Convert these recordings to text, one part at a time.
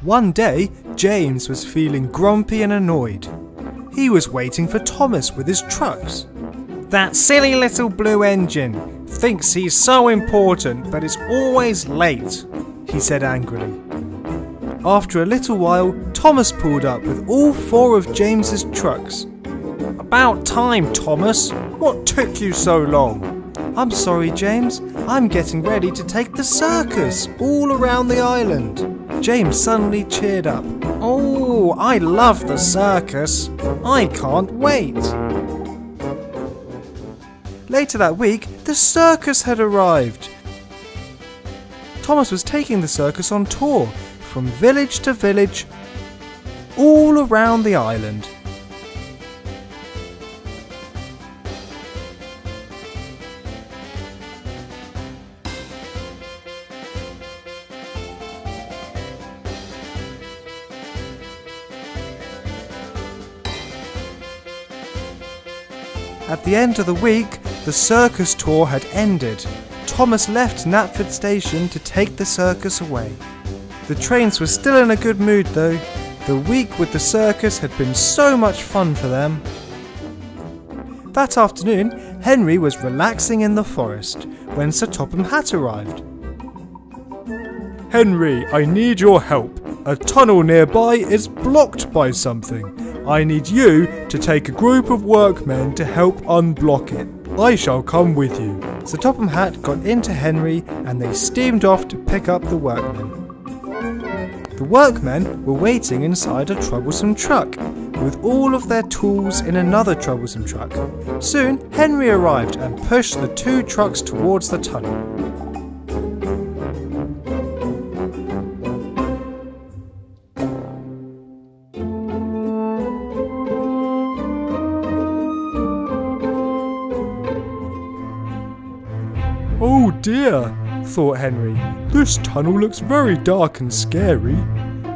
One day, James was feeling grumpy and annoyed. He was waiting for Thomas with his trucks. "That silly little blue engine thinks he's so important but is always late," he said angrily. After a little while, Thomas pulled up with all 4 of James's trucks. "About time, Thomas. What took you so long?" "I'm sorry, James. I'm getting ready to take the circus all around the island." James suddenly cheered up. "Oh, I love the circus. I can't wait." Later that week, the circus had arrived. Thomas was taking the circus on tour from village to village all around the island. At the end of the week, the circus tour had ended. Thomas left Knapford Station to take the circus away. The trains were still in a good mood though. The week with the circus had been so much fun for them. That afternoon, Henry was relaxing in the forest when Sir Topham Hatt arrived. "Henry, I need your help. A tunnel nearby is blocked by something. I need you to take a group of workmen to help unblock it. I shall come with you." Sir Topham Hatt got into Henry and they steamed off to pick up the workmen. The workmen were waiting inside a troublesome truck, with all of their tools in another troublesome truck. Soon, Henry arrived and pushed the 2 trucks towards the tunnel. "Oh dear," thought Henry. "This tunnel looks very dark and scary.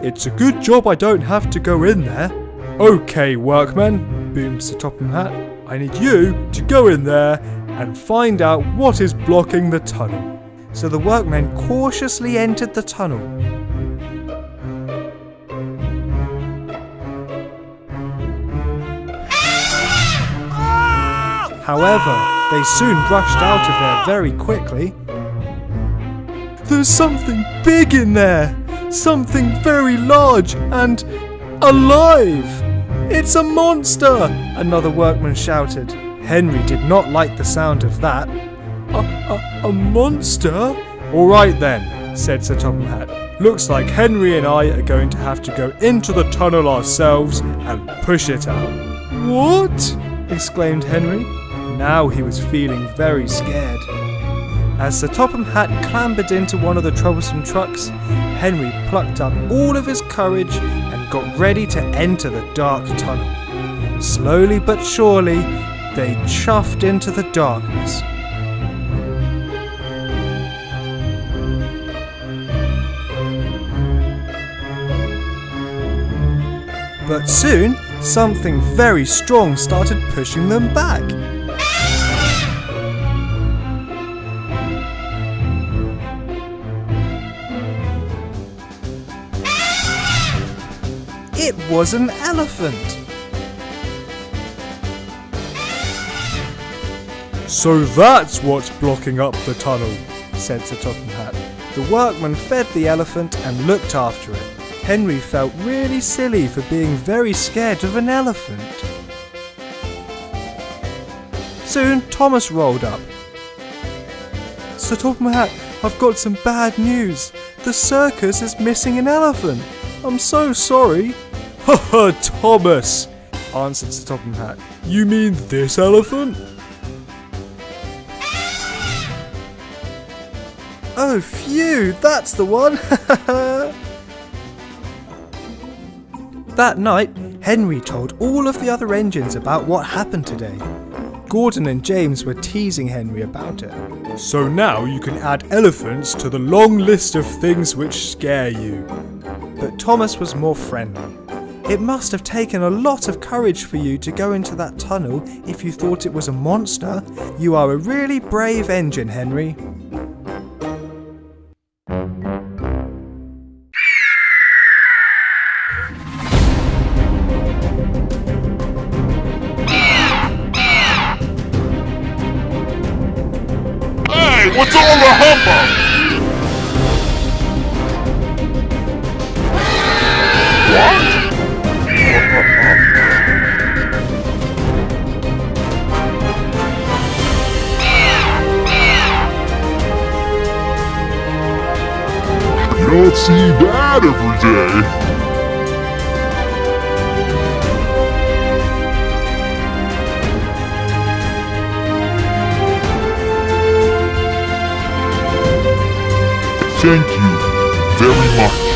It's a good job I don't have to go in there." "Okay, workmen," boomed Sir Topham Hatt. "I need you to go in there and find out what is blocking the tunnel." So the workmen cautiously entered the tunnel. However, they soon rushed out of there very quickly. "There's something big in there! Something very large and alive! It's a monster!" another workman shouted. Henry did not like the sound of that. A monster? "All right then," said Sir Topham Hatt. "Looks like Henry and I are going to have to go into the tunnel ourselves and push it out." "What?" exclaimed Henry. Now he was feeling very scared. As Sir Topham Hatt clambered into one of the troublesome trucks, Henry plucked up all of his courage and got ready to enter the dark tunnel. Slowly but surely, they chuffed into the darkness. But soon, something very strong started pushing them back. It was an elephant. "So that's what's blocking up the tunnel," said Sir Topham Hatt. The workman fed the elephant and looked after it. Henry felt really silly for being very scared of an elephant. Soon Thomas rolled up. "Sir Topham Hatt, I've got some bad news. The circus is missing an elephant. I'm so sorry." "Ha ha, Thomas," answered Sir Topham Hatt. "You mean this elephant?" "Oh phew, that's the one." That night, Henry told all of the other engines about what happened today. Gordon and James were teasing Henry about it. "So now you can add elephants to the long list of things which scare you." But Thomas was more friendly. "It must have taken a lot of courage for you to go into that tunnel if you thought it was a monster. You are a really brave engine, Henry." You don't see that every day. Thank you very much.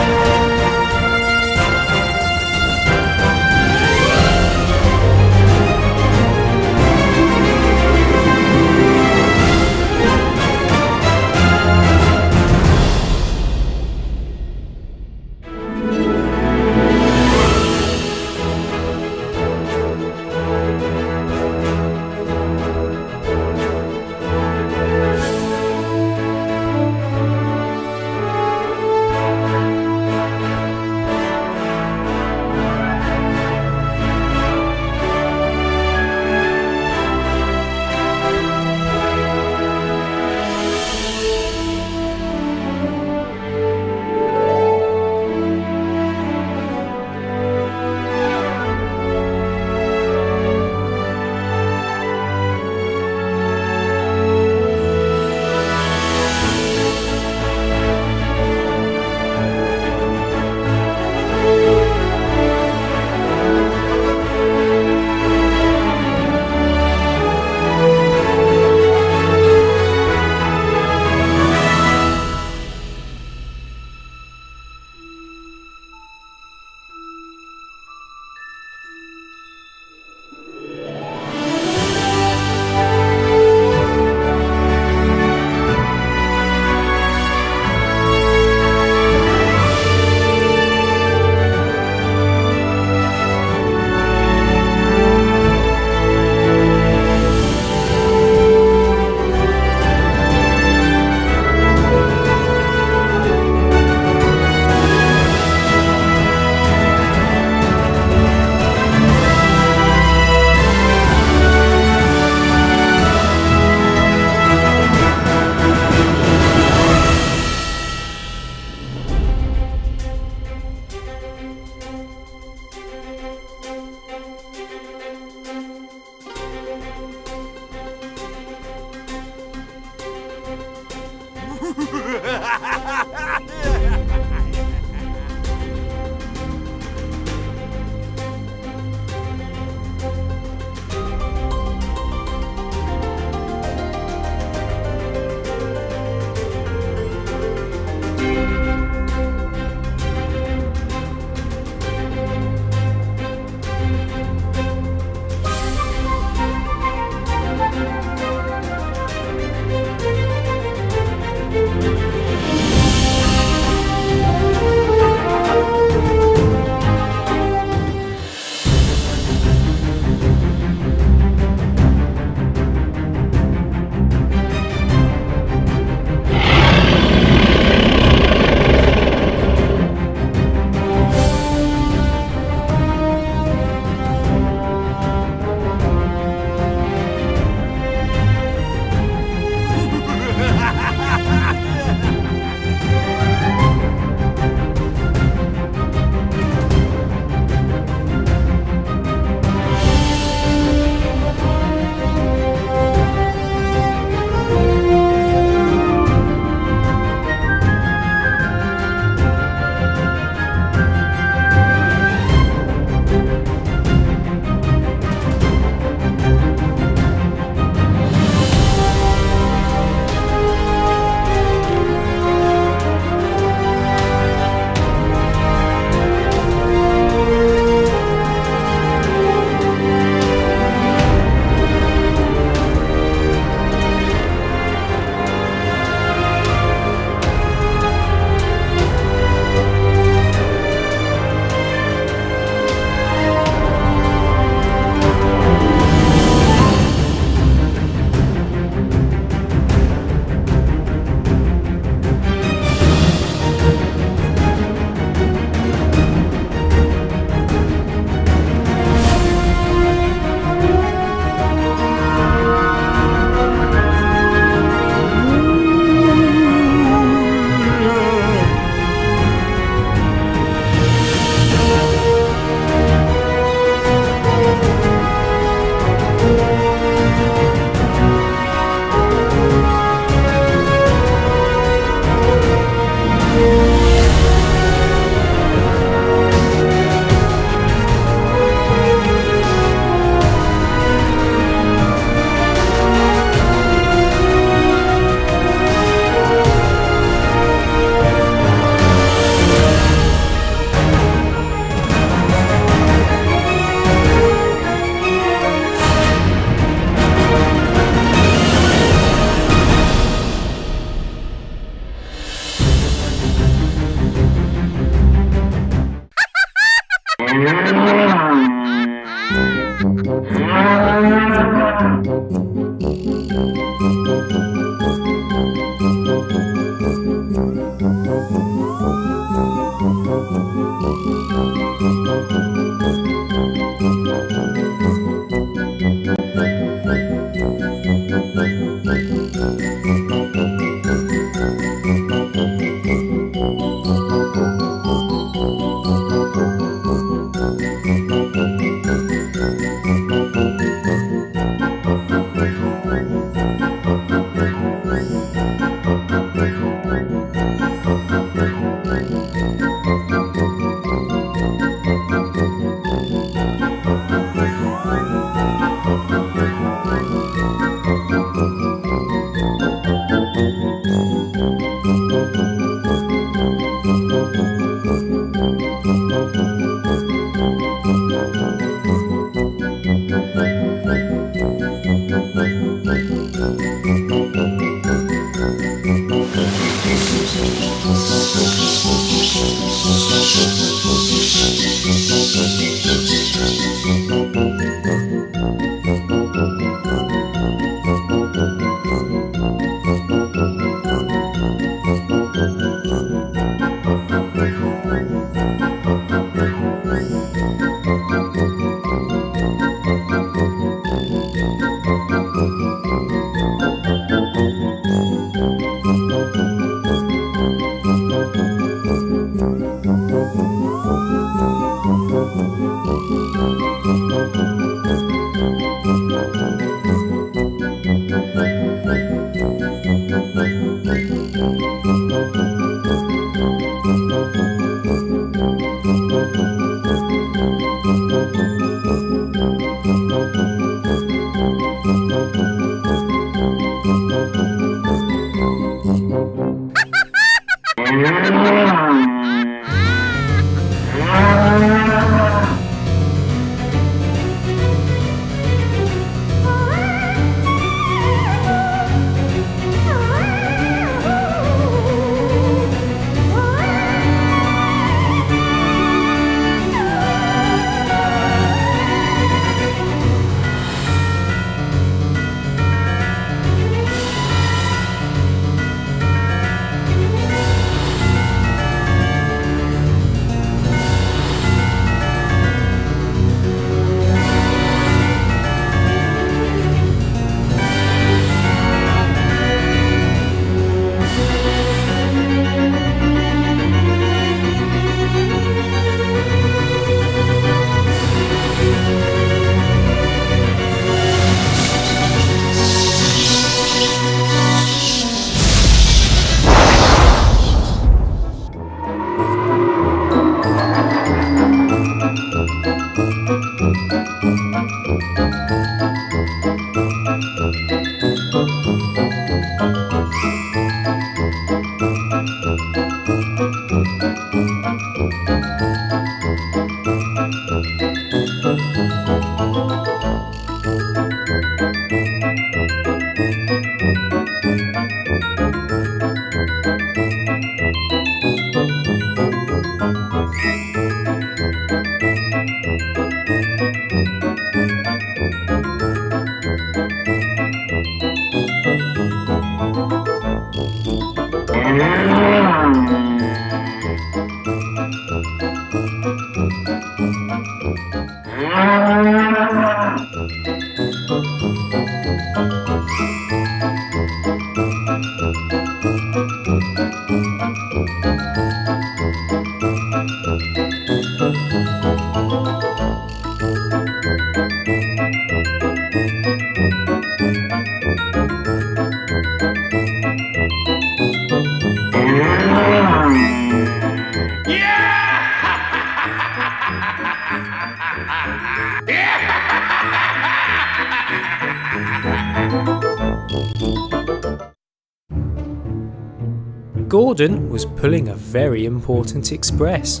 Gordon was pulling a very important express.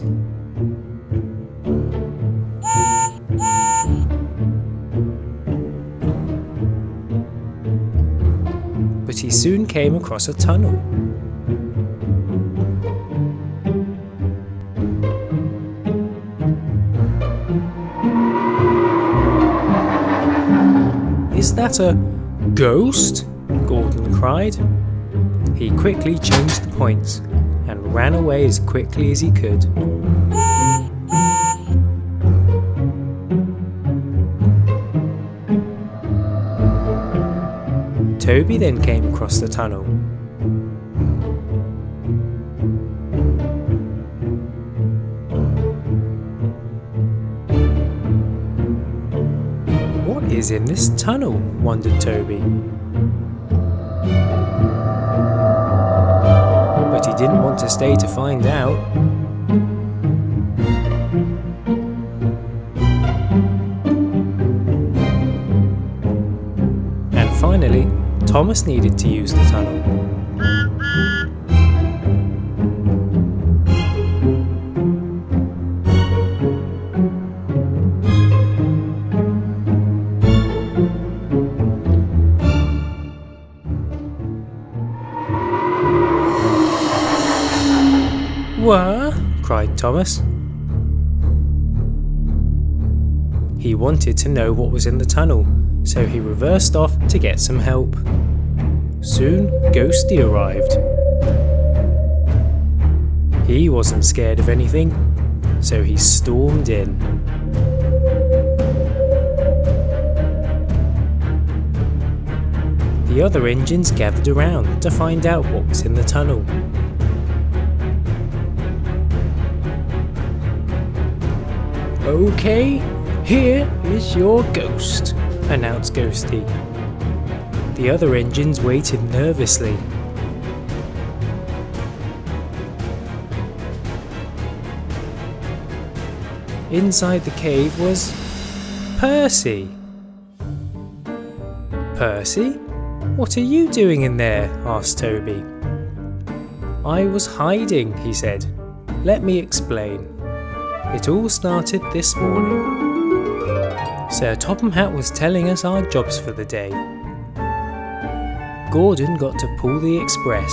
But he soon came across a tunnel. that a ghost?" Gordon cried. He quickly changed the points and ran away as quickly as he could. Toby then came across the tunnel. "What is in this tunnel?" wondered Toby. But he didn't want to stay to find out. And finally, Thomas needed to use the tunnel. "What?" cried Thomas. He wanted to know what was in the tunnel, so he reversed off to get some help. Soon, Ghosty arrived. He wasn't scared of anything, so he stormed in. The other engines gathered around to find out what was in the tunnel. "Okay, here is your ghost," announced Ghosty. The other engines waited nervously. Inside the cave was Percy. "Percy? What are you doing in there?" asked Toby. "I was hiding," he said. "Let me explain. It all started this morning. Sir Topham Hatt was telling us our jobs for the day. Gordon got to pull the express.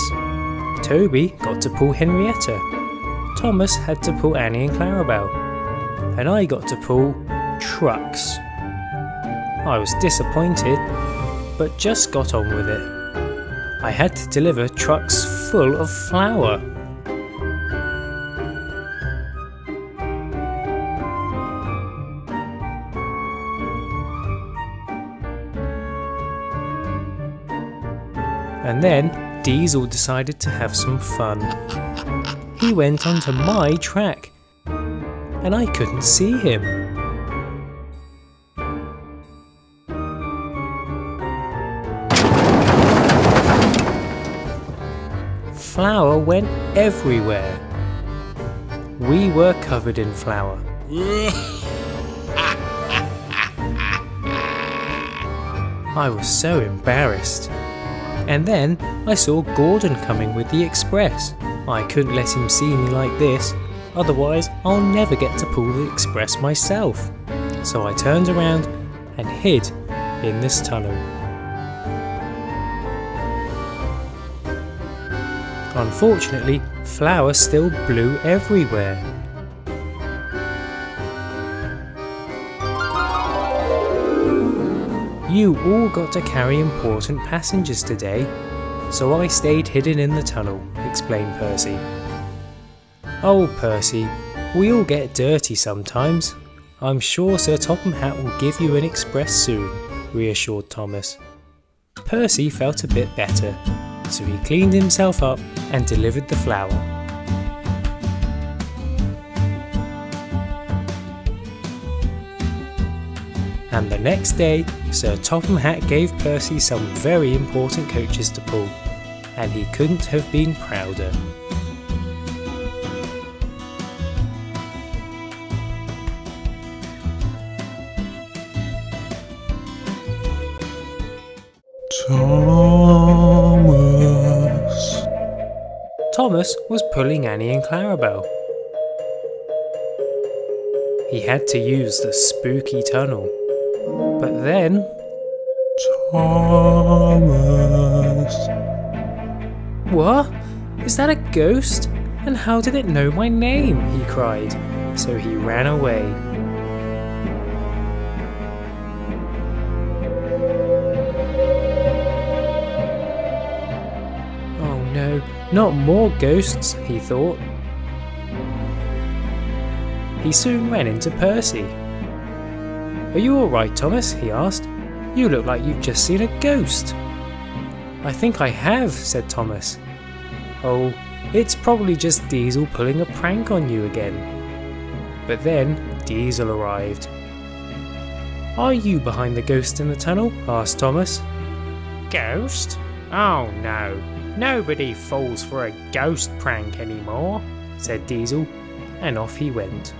Toby got to pull Henrietta. Thomas had to pull Annie and Clarabelle. And I got to pull trucks. I was disappointed, but just got on with it. I had to deliver trucks full of flour. And then Diesel decided to have some fun. He went onto my track, and I couldn't see him. Flour went everywhere. We were covered in flour. I was so embarrassed. And then I saw Gordon coming with the express. I couldn't let him see me like this, otherwise I'll never get to pull the express myself. So I turned around and hid in this tunnel. Unfortunately, flour still blew everywhere. You all got to carry important passengers today, so I stayed hidden in the tunnel, explained Percy. Oh, Percy, we all get dirty sometimes. I'm sure Sir Topham Hatt will give you an express soon, reassured Thomas. Percy felt a bit better, so he cleaned himself up and delivered the flour. And the next day, Sir Topham Hatt gave Percy some very important coaches to pull, and he couldn't have been prouder. Thomas was pulling Annie and Clarabelle. He had to use the spooky tunnel. But then... Thomas... What? Is that a ghost? And how did it know my name? He cried. So he ran away. Not more ghosts, he thought. He soon ran into Percy. "Are you alright, Thomas?" he asked. "You look like you've just seen a ghost." "I think I have," said Thomas. "Oh, it's probably just Diesel pulling a prank on you again." But then Diesel arrived. "Are you behind the ghost in the tunnel?" asked Thomas. "Ghost? Oh no, nobody falls for a ghost prank anymore," said Diesel, and off he went.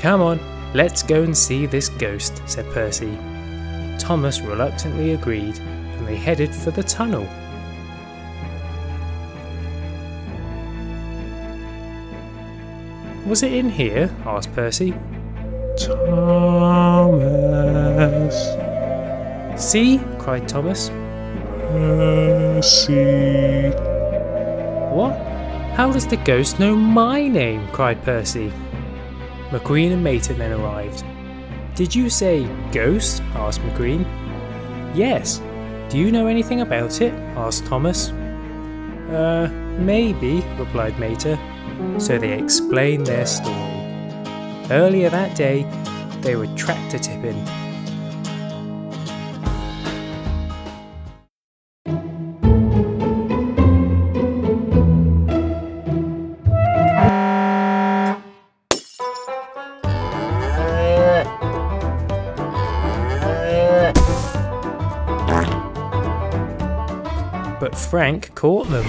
"Come on, let's go and see this ghost," said Percy. Thomas reluctantly agreed, and they headed for the tunnel. "Was it in here?" asked Percy. Thomas. "See?" cried Thomas. Percy. "What? How does the ghost know my name?" cried Percy. McQueen and Mater then arrived. "Did you say ghost?" asked McQueen. "Yes. Do you know anything about it?" asked Thomas. Maybe," replied Mater. So they explained their story. Earlier that day, they were tractor tipping. But Frank caught them.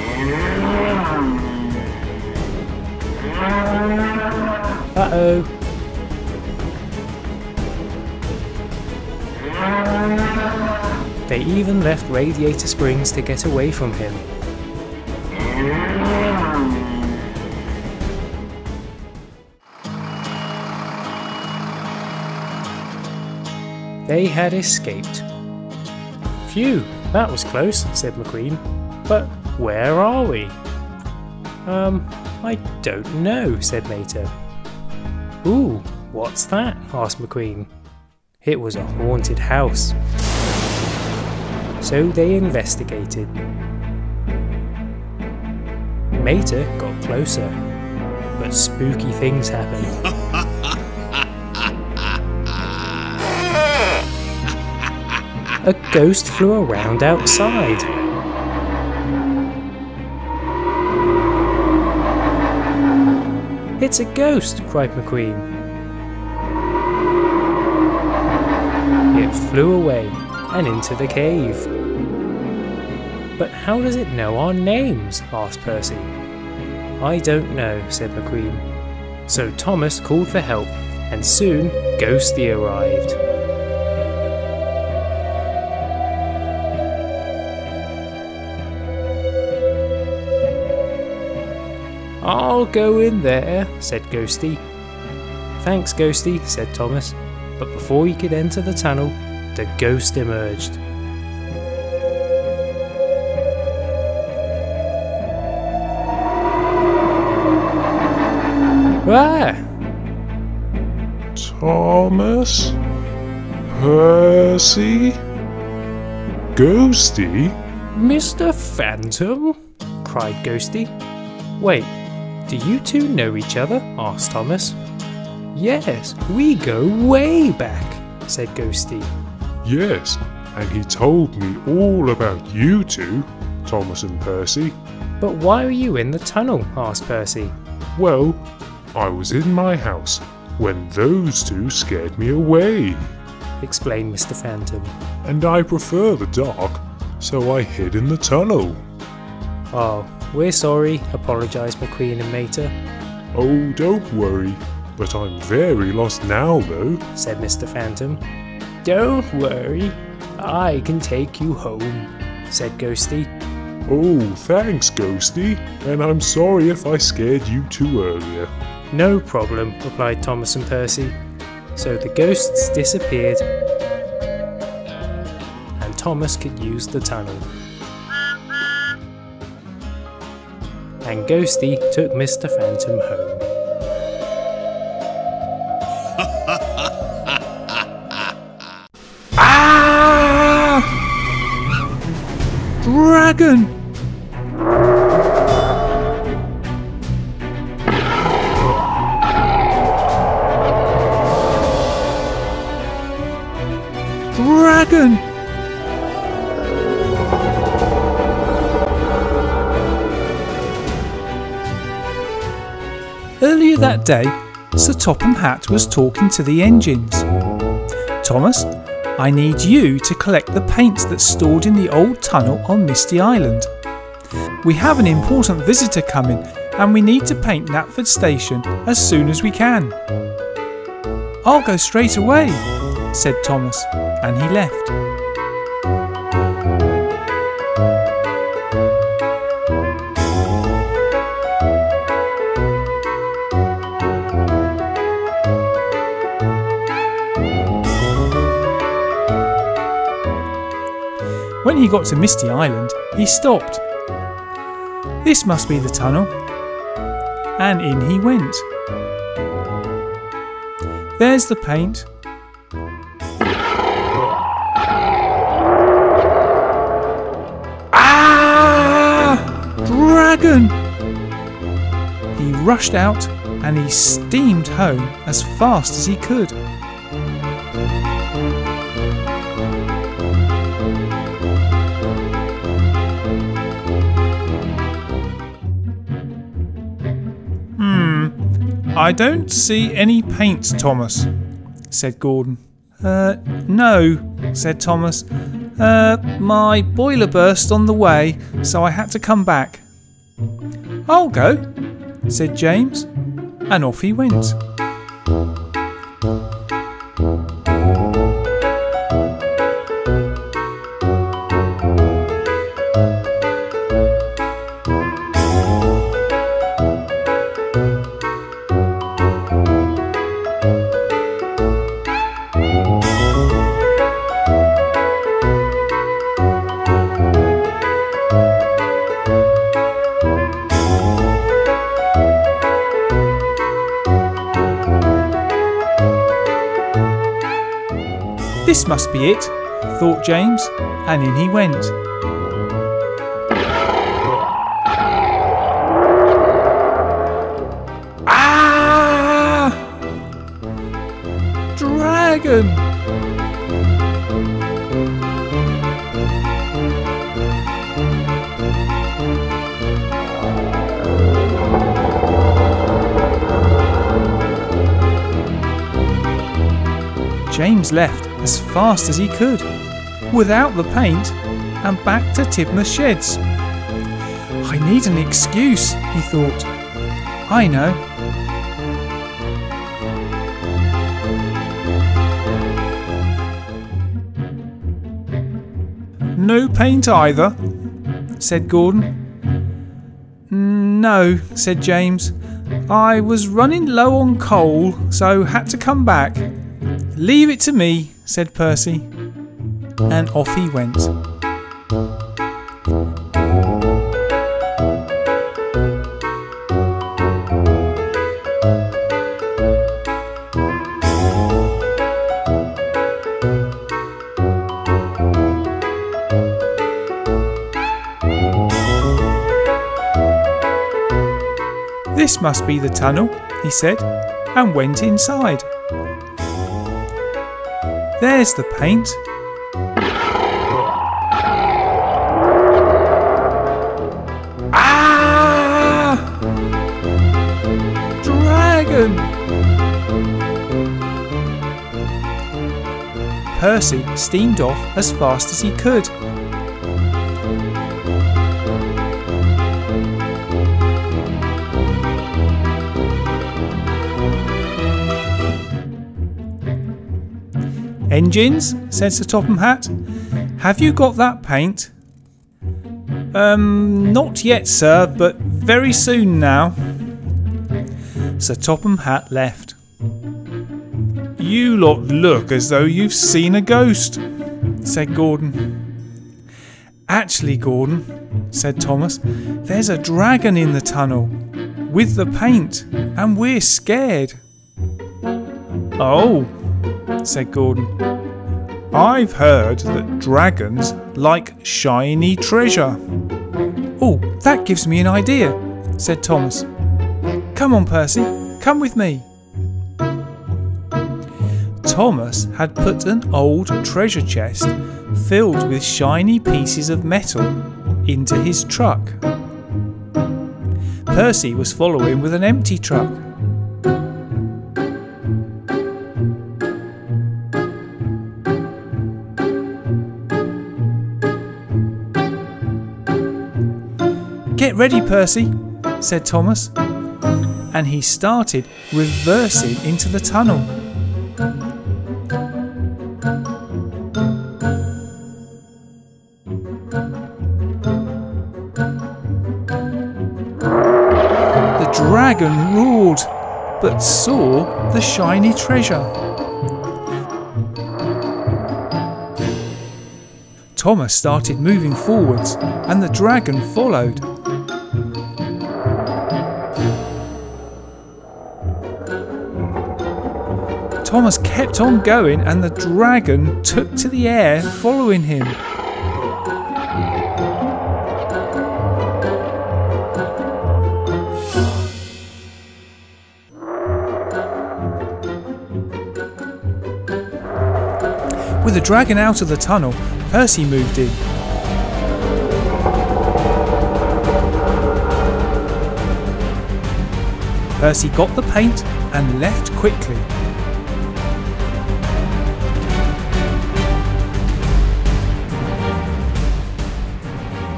Uh-oh. They even left Radiator Springs to get away from him. They had escaped. "Phew, that was close," said McQueen. "But where are we?" I don't know," said Mater. "Ooh, what's that?" asked McQueen. It was a haunted house. So they investigated. Mater got closer, but spooky things happened. A ghost flew around outside. "It's a ghost!" cried McQueen. It flew away and into the cave. "But how does it know our names?" asked Percy. "I don't know," said McQueen. So Thomas called for help, and soon Ghosty arrived. "I'll go in there," said Ghosty. "Thanks, Ghosty," said Thomas, but before he could enter the tunnel, the ghost emerged. Ah! Thomas? Percy? Ghosty? "Mr. Phantom?" cried Ghosty. "Wait, do you two know each other?" asked Thomas. "Yes, we go way back," said Ghosty. Yes, and he told me all about you two, Thomas and Percy. "But why are you in the tunnel?" asked Percy. Well, I was in my house when those two scared me away, explained Mr. Phantom. and I prefer the dark, so I hid in the tunnel. "Oh, we're sorry," apologised McQueen and Mater. Oh, don't worry, but I'm very lost now though, said Mr. Phantom. "Don't worry, I can take you home," said Ghosty. Oh, thanks, Ghosty, and I'm sorry if I scared you too earlier. "No problem," replied Thomas and Percy. So the ghosts disappeared, and Thomas could use the tunnel. And Ghosty took Mr. Phantom home. Ah! Dragon! dragon! Earlier that day, Sir Topham Hatt was talking to the engines. Thomas, I need you to collect the paint that's stored in the old tunnel on Misty Island. We have an important visitor coming and we need to paint Knapford Station as soon as we can. I'll go straight away, said Thomas, and he left. When he got to Misty Island, he stopped. This must be the tunnel. And in he went. There's the paint. Ah! Dragon! He rushed out and he steamed home as fast as he could. I don't see any paint, Thomas, said Gordon. No, said Thomas. My boiler burst on the way, so I had to come back. I'll go, said James, and off he went. This must be it, thought James, and in he went. Ah! Dragon! James left as fast as he could, without the paint, and back to Tidmouth Sheds. I need an excuse, he thought. I know. No paint either, said Gordon. No, said James. I was running low on coal, so had to come back. Leave it to me, said Percy, and off he went. This must be the tunnel, he said, and went inside. There's the paint. Ah! Dragon! Percy steamed off as fast as he could. Engines, said Sir Topham Hatt. Have you got that paint? Not yet, sir, but very soon now. Sir Topham Hatt left. You lot look as though you've seen a ghost, said Gordon. Actually, Gordon, said Thomas, there's a dragon in the tunnel with the paint, and we're scared. Oh, said Gordon. I've heard that dragons like shiny treasure. Oh, that gives me an idea, said Thomas. Come on, Percy, come with me. Thomas had put an old treasure chest filled with shiny pieces of metal into his truck. Percy was following with an empty truck. "Get ready, Percy," said Thomas, and he started reversing into the tunnel. The dragon roared, but saw the shiny treasure. Thomas started moving forwards, and the dragon followed. Thomas kept on going, and the dragon took to the air following him. With the dragon out of the tunnel, Percy moved in. Percy got the paint and left quickly.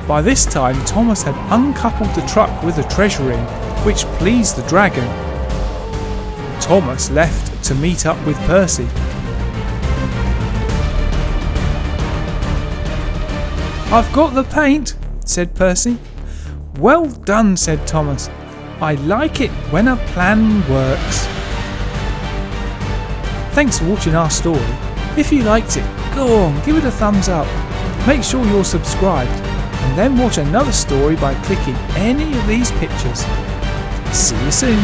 By this time, Thomas had uncoupled the truck with the treasure in, which pleased the dragon. Thomas left to meet up with Percy. "I've got the paint," said Percy. "Well done," said Thomas. "I like it when a plan works." Thanks for watching our story. If you liked it, go on, give it a thumbs up. Make sure you're subscribed, and then watch another story by clicking any of these pictures. See you soon.